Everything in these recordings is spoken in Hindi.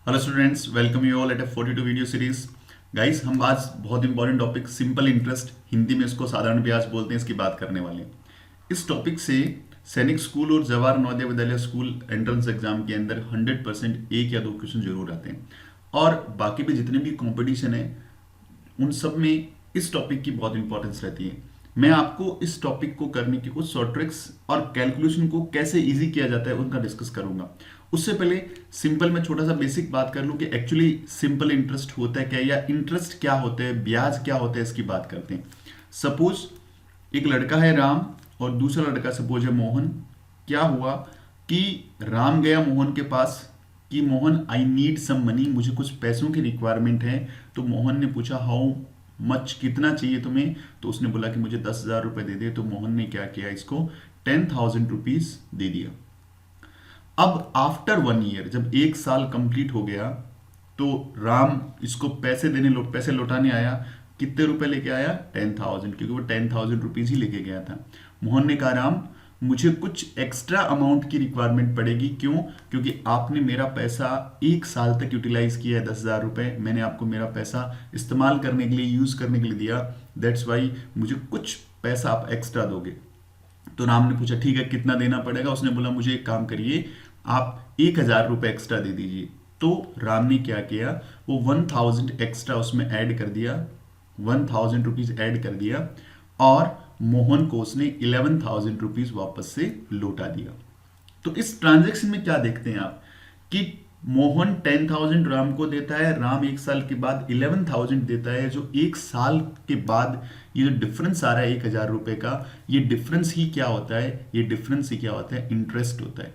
Hello students, welcome you all at 42 video series. Guys, हम आज बहुत important topic simple interest, Hindi में इसको साधारण ब्याज बोलते हैं, इसकी बात करने वाले हैं। इस टॉपिक से सैनिक स्कूल और Jawahar Navodaya Vidyalaya school entrance exam के अंदर 100% एक या दो क्वेश्चन जरूर आते हैं। और बाकी भी जितने भी कंपटीशन है उन सब में इस टॉपिक की बहुत इंपॉर्टेंस रहती है। मैं आपको इस टॉपिक को करने की कुछ शॉर्ट ट्रिक्स और कैलकुलेशन को कैसे इजी किया जाता है उनका डिस्कस करूंगा। उससे पहले सिंपल में छोटा सा बेसिक बात कर लूं कि एक्चुअली सिंपल इंटरेस्ट होता है क्या, या इंटरेस्ट क्या होता है, ब्याज क्या होता है, इसकी बात करते हैं। सपोज एक लड़का है राम और दूसरा लड़का सपोज है मोहन। क्या हुआ कि राम गया मोहन के पास कि Mohan I need some money, मुझे कुछ पैसों की रिक्वायरमेंट है। तो मोहन ने पूछा हाउ मच, कितना चाहिए तुम्हें? तो उसने बोला कि मुझे 10,000 रुपए दे दे। तो मोहन ने क्या किया, इसको 10,000 रुपीज दे दिया। अब आफ्टर 1 ईयर, जब 1 साल कंप्लीट हो गया, तो राम इसको पैसे लौटाने आया। कितने रुपए लेके आया? 10,000, क्योंकि वो 10,000 रुपीज ही लेके गया था। मोहन ने कहा राम मुझे कुछ एक्स्ट्रा अमाउंट की रिक्वायरमेंट पड़ेगी। क्यों? क्योंकि आपने मेरा पैसा 1 साल तक यूटिलाइज किया है, 10,000 रुपए मैंने आपको मेरा पैसा इस्तेमाल करने के लिए, यूज करने के लिए दिया। दैट्स वाई मुझे कुछ पैसा आप एक्स्ट्रा दोगे। तो राम ने पूछा ठीक है, कितना देना पड़ेगा? उसने बोला मुझे एक काम करिए, आप 1,000 रुपए एक्स्ट्रा दे दीजिए। तो राम ने क्या किया, वो 1,000 एक्स्ट्रा उसमें ऐड कर दिया, 1,000 रुपीज ऐड कर दिया, और मोहन को उसने 11,000 रुपीज वापस से लौटा दिया। तो इस ट्रांजेक्शन में क्या देखते हैं आप कि मोहन 10,000 राम को देता है, राम 1 साल के बाद 11,000 देता है। जो 1 साल के बाद ये जो डिफरेंस आ रहा है 1,000 रुपए का, ये डिफरेंस ही क्या होता है? ये डिफरेंस ही क्या होता है? इंटरेस्ट होता है।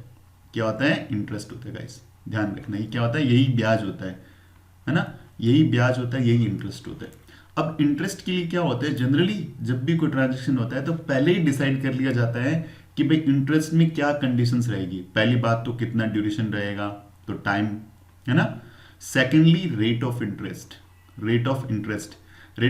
क्या होता है? इंटरेस्ट होता है। गाइस ध्यान रखना, ये क्या होता है? यही ब्याज होता है ना? यही ब्याज होता है, यही इंटरेस्ट होता है। अब इंटरेस्ट के लिए क्या होता है, जनरली जब भी कोई ट्रांजेक्शन होता है तो पहले ही डिसाइड कर लिया जाता है कि भाई इंटरेस्ट में क्या कंडीशंस रहेगी। पहली बात तो कितना ड्यूरेशन रहेगा, तो टाइम, है ना। Secondly rate of interest. Rate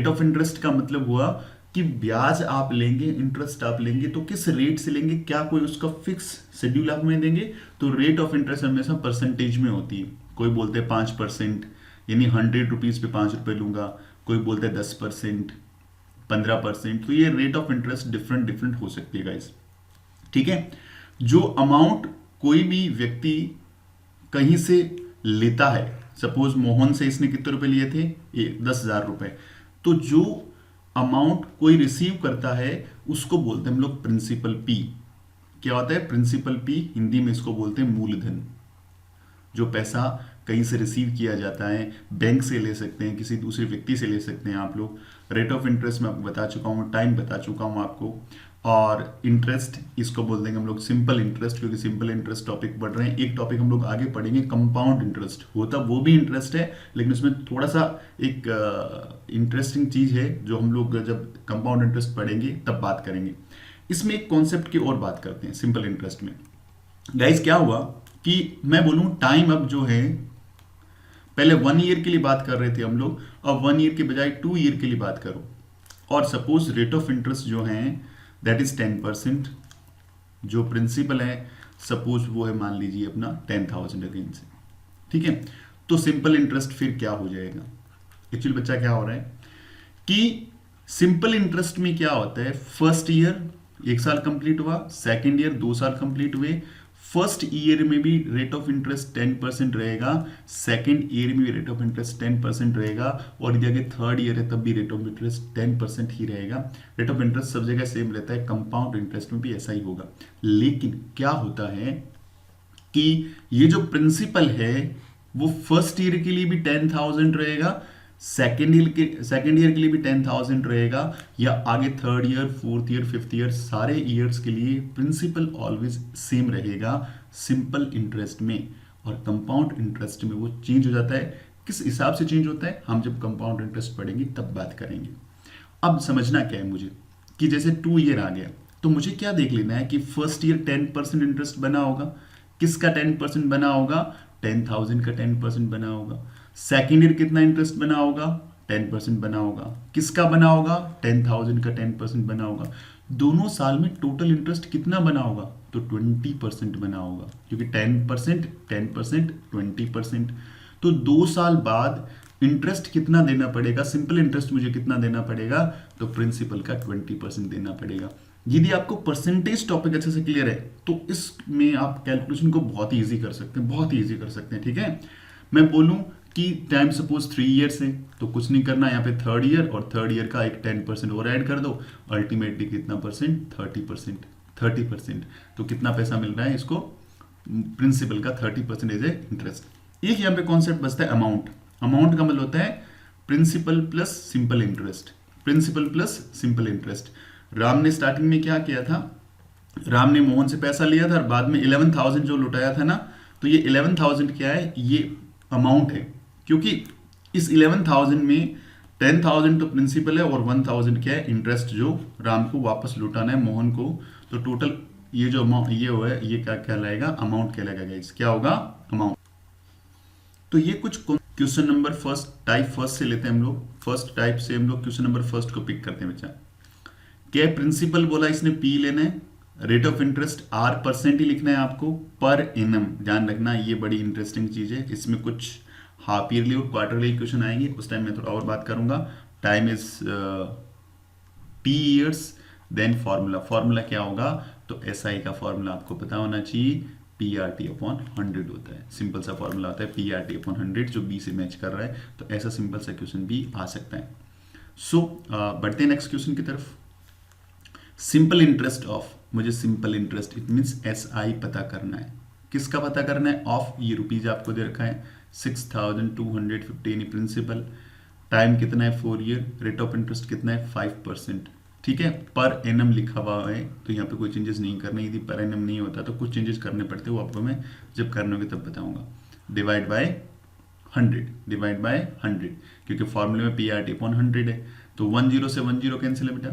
of interest का मतलब हुआ कि ब्याज आप लेंगे, इंटरेस्ट आप लेंगे तो किस रेट से लेंगे, क्या कोई उसका फिक्स शेड्यूल आप में देंगे? तो रेट ऑफ इंटरेस्ट हमेशा परसेंटेज में होती है। कोई बोलते हैं 5%, यानी 100 रुपीज पे 5 रुपए लूंगा। कोई बोलते हैं 10%, 15%। तो ये rate of interest different different हो सकती है गाइस, ठीक है। जो अमाउंट कोई भी व्यक्ति कहीं से लेता है, सपोज मोहन से इसने कितने रुपए लिए थे? 10,000 रुपए। तो जो अमाउंट कोई रिसीव करता है उसको बोलते हैं हम लोग प्रिंसिपल पी। क्या होता है? प्रिंसिपल पी, हिंदी में इसको बोलते हैं मूलधन। जो पैसा कहीं से रिसीव किया जाता है, बैंक से ले सकते हैं, किसी दूसरे व्यक्ति से ले सकते हैं आप लोग। रेट ऑफ इंटरेस्ट मैं आपको बता चुका हूँ, टाइम बता चुका हूँ आपको। और इंटरेस्ट इसको बोल देंगे हम लोग सिंपल इंटरेस्ट, क्योंकि सिंपल इंटरेस्ट टॉपिक पढ़ रहे हैं। एक टॉपिक हम लोग आगे पढ़ेंगे कंपाउंड इंटरेस्ट, होता वो भी इंटरेस्ट है, लेकिन उसमें थोड़ा सा एक इंटरेस्टिंग चीज है जो हम लोग जब कंपाउंड इंटरेस्ट पढ़ेंगे तब बात करेंगे। इसमें एक कॉन्सेप्ट की और बात करते हैं सिंपल इंटरेस्ट में। गाइस क्या हुआ कि मैं बोलूं टाइम अब जो है, पहले 1 ईयर के लिए बात कर रहे थे हम लोग, अब 1 ईयर के बजाय 2 ईयर के लिए बात करो। और सपोज रेट ऑफ इंटरेस्ट जो है दैट इज 10%। जो प्रिंसिपल है सपोज वो है, मान लीजिए अपना 10,000 अगेन से, ठीक है। तो सिंपल इंटरेस्ट फिर क्या हो जाएगा? एक्चुअली बच्चा क्या हो रहा है कि सिंपल इंटरेस्ट में क्या होता है, फर्स्ट ईयर 1 साल कंप्लीट हुआ, सेकेंड ईयर 2 साल कंप्लीट हुए, फर्स्ट ईयर में भी रेट ऑफ इंटरेस्ट 10% रहेगा, सेकेंड ईयर में भी रेट ऑफ इंटरेस्ट 10% रहेगा, और यदि आगे थर्ड ईयर है तब भी रेट ऑफ इंटरेस्ट 10% ही रहेगा। रेट ऑफ इंटरेस्ट सब जगह सेम रहता है, कंपाउंड इंटरेस्ट में भी ऐसा ही होगा। लेकिन क्या होता है कि ये जो प्रिंसिपल है वो फर्स्ट ईयर के लिए भी 10,000 रहेगा, सेकेंड ईयर के लिए भी 10,000 रहेगा, या आगे third year, fourth year, fifth year, सारे ईयर्स के लिए प्रिंसिपल ऑलवेज सेम रहेगा सिंपल इंटरेस्ट में। और कंपाउंड इंटरेस्ट में वो चेंज हो जाता है। किस हिसाब से चेंज होता है हम जब कंपाउंड इंटरेस्ट पढ़ेंगे तब बात करेंगे। अब समझना क्या है मुझे कि जैसे 2 ईयर आ गया तो मुझे क्या देख लेना है कि फर्स्ट ईयर 10% इंटरेस्ट बना होगा। किसका 10% बना होगा? 10,000 का 10% बना होगा। सेकेंड ईयर कितना इंटरेस्ट बना होगा? 10% बना होगा। किसका बना होगा? 10,000 का 10% बना होगा। दोनों साल में टोटल इंटरेस्ट कितना बना होगा? तो 20% बना होगा, क्योंकि 10%, 10%, 20%। तो 2 साल बाद इंटरेस्ट कितना देना पड़ेगा, सिंपल इंटरेस्ट मुझे कितना देना पड़ेगा, तो प्रिंसिपल का 20% देना पड़ेगा। यदि आपको परसेंटेज टॉपिक अच्छे से क्लियर है तो इसमें आप कैलकुलेशन को बहुत ईजी कर सकते हैं, बहुत ईजी कर सकते हैं। ठीक है, मैं बोलूं कि टाइम सपोज 3 ईयर्स है तो कुछ नहीं करना, यहाँ पे थर्ड ईयर और थर्ड ईयर का एक 10% और ऐड कर दो, अल्टीमेटली कितना परसेंट, 30%। 30%, तो कितना पैसा मिल रहा है इसको, प्रिंसिपल का 30% एज ए इंटरेस्ट। एक यहाँ पे कॉन्सेप्ट बचता है अमाउंट। अमाउंट का मतलब होता है principal plus simple interest, principal plus simple interest. Ram ने स्टार्टिंग में क्या किया था, राम ने मोहन से पैसा लिया था और बाद में 11,000 जो लुटाया था ना, तो ये 11,000 क्या है, ये अमाउंट है, क्योंकि इस 11,000 में 10,000 तो प्रिंसिपल है और 1,000 क्या है, इंटरेस्ट जो राम को वापस लुटाना है मोहन को। तो टोटल ये जो अमाउंट ये हुआ है ये क्या कहलाएगा, अमाउंट कहलाएगा गाइस। क्या होगा, अमाउंट। तो ये कुछ question number first type first से लेते हैं हम लोग। फर्स्ट टाइप से हम लोग क्वेश्चन नंबर फर्स्ट को पिक करते हैं बच्चा। क्या प्रिंसिपल बोला इसने पी लेना है, रेट ऑफ इंटरेस्ट R% ही लिखना है आपको, पर एनम ध्यान रखना, ये बड़ी इंटरेस्टिंग चीज है। इसमें कुछ हाफ ईयरली और क्वार्टरली क्वेश्चन आएंगे, उस टाइम मैं थोड़ा और बात करूंगा। Time is T years, then formula, formula क्या होगा, तो SI का फॉर्मूला आपको पता होना चाहिए, PRT/100 होता है। सिंपल सा फॉर्मूला होता है PRT/100 जो B से मैच कर रहा है, तो ऐसा सिंपल सा क्वेश्चन भी आ सकता है। सो बढ़ते हैं नेक्स्ट क्वेश्चन की तरफ। सिंपल इंटरेस्ट ऑफ, मुझे simple interest it means SI पता करना है। किसका पता करना है, ऑफ, ये रुपीज आपको दे रखा है 6,250 यानी प्रिंसिपल। टाइम कितना है 4 ईयर, रेट ऑफ इंटरेस्ट कितना है 5%। ठीक है, पर एनम लिखा हुआ है तो यहाँ पे कोई चेंजेस नहीं करने, यदि पर एनम नहीं होता तो कुछ चेंजेस करने पड़ते, वो आपको मैं जब करने होंगे तब बताऊंगा। डिवाइड बाय 100, डिवाइड बाय 100, क्योंकि फॉर्मूले में PRT/100 है। तो 10 से 10 कैंसिल है बेटा,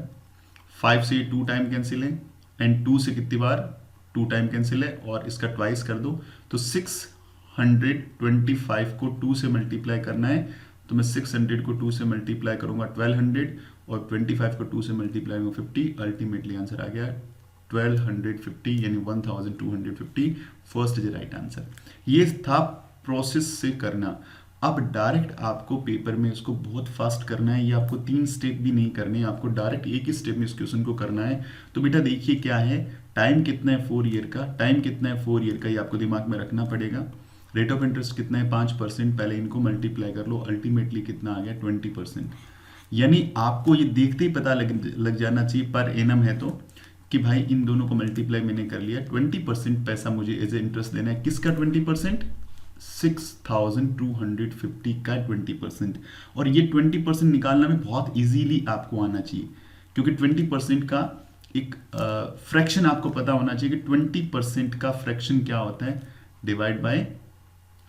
5 से 2 टाइम कैंसिल है, एंड 2 से कितनी बार 2 टाइम कैंसिल है, और इसका ट्वाइस कर दो। तो 625 को 2 से मल्टीप्लाई करना है, तो मैं 600 को 2 से मल्टीप्लाई करूंगा 1200, और 25 को 2 से मल्टीप्लाई करूंगा 50। अल्टीमेटली आंसर आ गया 1250 यानी 1250। First is right answer. ये था प्रोसेस से करना। अब डायरेक्ट आपको पेपर में इसको बहुत फास्ट करना है, ये आपको 3 स्टेप भी नहीं करने, आपको डायरेक्ट एक ही स्टेप में इस क्वेश्चन को करना है। तो बेटा देखिए क्या है, टाइम कितना है 4 ईयर का, टाइम कितना है 4 ईयर का, ये आपको दिमाग में रखना पड़ेगा। रेट ऑफ इंटरेस्ट कितना है 5%, पहले इनको मल्टीप्लाई कर लो, अल्टीमेटली कितना आ गया 20%। यानी आपको ये देखते ही पता लग जाना चाहिए पर एनम है तो, कि भाई इन दोनों को मल्टीप्लाई मैंने कर लिया, 20% पैसा मुझे एज ए इंटरेस्ट देना है। किसका 20%, 6,250 का 20%। और ये 20% निकालना में बहुत इजीली आपको आना चाहिए, क्योंकि 20% का एक फ्रैक्शन आपको पता होना चाहिए कि 20% का फ्रैक्शन क्या होता है, डिवाइड बाय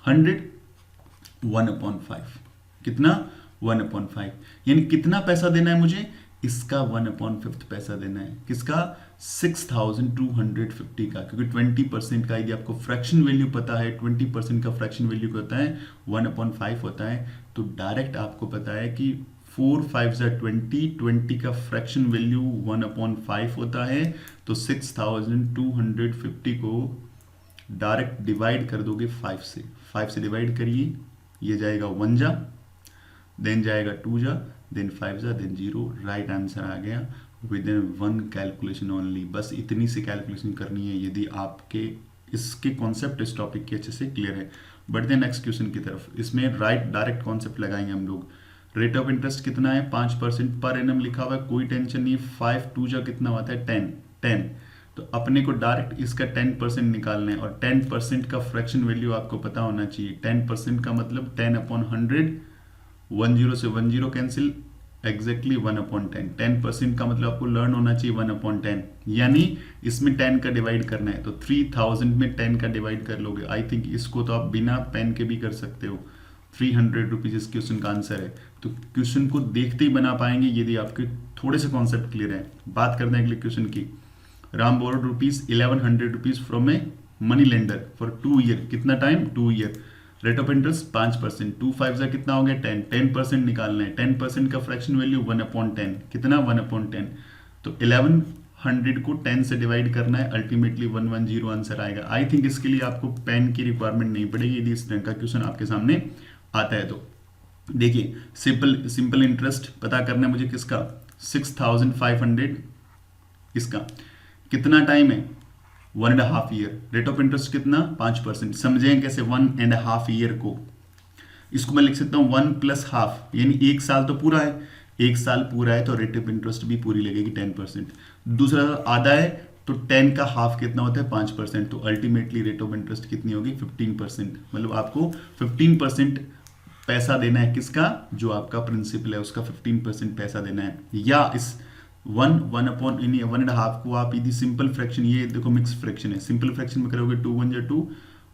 100, 1/5। कितना, 1/5। यानी कितना पैसा देना है मुझे, इसका 1/5 पैसा देना है। किसका, 6,250 का, क्योंकि 20% का यदि आपको फ्रैक्शन वैल्यू पता है, 20% का फ्रैक्शन वैल्यू क्या होता है 1/5 होता है। तो डायरेक्ट आपको पता है कि 4 5 20, 20 का फ्रैक्शन वैल्यू 1/5 होता है। तो 6,250 को डायरेक्ट डिवाइड कर दोगे 5 से, 5 से डिवाइड करिए, ये जाएगा 1 जा, देन जाएगा 2 जा, देन 5 जा, देन 0। राइट आंसर आ गया विद इन 1 कैलकुलेशन ओनली। बस इतनी सी कैलकुलेशन करनी है यदि आपके इसके कॉन्सेप्ट इस टॉपिक के अच्छे से क्लियर है। बढ़ते हैं नेक्स्ट क्वेश्चन की तरफ। इसमें राइट डायरेक्ट कॉन्सेप्ट लगाएंगे हम लोग। रेट ऑफ इंटरेस्ट कितना है 5%, पर एनम लिखा हुआ है, कोई टेंशन नहीं। 5 2 जा कितना होता है 10। तो अपने को डायरेक्ट इसका 10% निकालना है, और 10% का फ्रैक्शन वैल्यू आपको पता होना चाहिए। 10% का मतलब 10/100, 10 से 10 कैंसिल, एग्जैक्टली 1/10। 10% का मतलब आपको लर्न होना चाहिए 1/10, यानी इसमें 10 का डिवाइड करना है। तो 3000 में 10 का डिवाइड कर लोगे। आई थिंक इसको तो आप बिना पेन के भी कर सकते हो। 300 रुपीज इस क्वेश्चन का आंसर है। तो क्वेश्चन को देखते ही बना पाएंगे यदि आपके थोड़े से कॉन्सेप्ट क्लियर है। बात करते हैं अगले क्वेश्चन की। Ram borrowed rupees 1100 rupees from a money lender for 2 year. कितना time, 2 year. Rate of interest 5%, 2 5 जा कितना हो गया 10, 10% निकालना है। 10% का फ्रैक्शन वैल्यू 1/10, कितना 1/10। तो 100 को 10 से डिवाइड करना है, अल्टीमेटली 110 आंसर आएगा। आई थिंक इसके लिए आपको पेन की रिक्वायरमेंट नहीं पड़ेगी यदि इस तरह का क्वेश्चन आपके सामने आता है तो। देखिए सिंपल इंटरेस्ट पता करना है मुझे किसका, 6500, इसका कितना टाइम है, 1.5 ईयर। रेट ऑफ इंटरेस्ट कितना, 5%। समझें कैसे, 1.5 ईयर को इसको मैं लिख सकता हूँ 1 + ½ यानी 1 साल तो पूरा है, 1 साल पूरा है तो रेट ऑफ इंटरेस्ट भी पूरी लगेगी 10%। दूसरा आधा है तो 10 का हाफ कितना होता है, 5%। तो अल्टीमेटली रेट ऑफ इंटरेस्ट कितनी होगी, 15%। मतलब आपको 15% पैसा देना है किसका, जो आपका प्रिंसिपल है उसका 15% पैसा देना है। या इस 1/1.5 को आप यदि सिंपल फ्रैक्शन, ये देखो मिक्स फ्रैक्शन है, सिंपल फ्रैक्शन में करोगे 2 × 1 = 2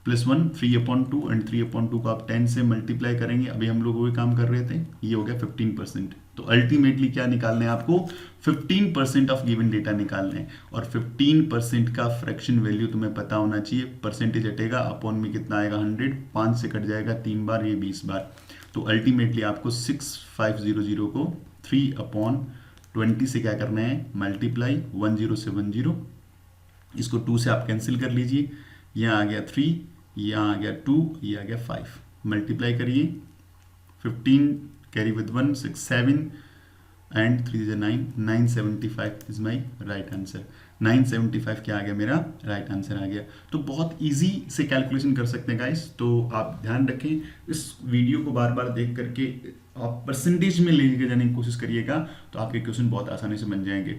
+ 1 3/2 एंड 3/2 को आप 10 से मल्टीप्लाई करेंगे। अभी हम लोग वही काम कर रहे थे, ये हो गया 15%। तो अल्टीमेटली क्या निकालना है आपको, 15% ऑफ गिवन डेटा निकालना है। और 15% का फ्रैक्शन वैल्यू तुम्हें पता होना चाहिए। परसेंटेज हटेगा, अपॉन में कितना आएगा 100, 5 से कट जाएगा 3 बार, ये 20 बार। तो अल्टीमेटली आपको 6500 को 3/20 से क्या करना है, मल्टीप्लाई, 10 से 10, इसको 2 से आप कैंसिल कर लीजिए। यहाँ आ गया 3, यहाँ आ गया 2, ये आ गया 5। मल्टीप्लाई करिए, 15 carry with 1 6 7 and 3 is 9, 975 is my right answer. 975 क्या आ गया, मेरा राइट आंसर आ गया। तो बहुत इजी से कैलकुलेशन कर सकते हैं गाइस। तो आप ध्यान रखें, इस वीडियो को बार बार देख करके आप परसेंटेज में लेके जाने की कोशिश करिएगा, तो आपके क्वेश्चन बहुत आसानी से बन जाएंगे।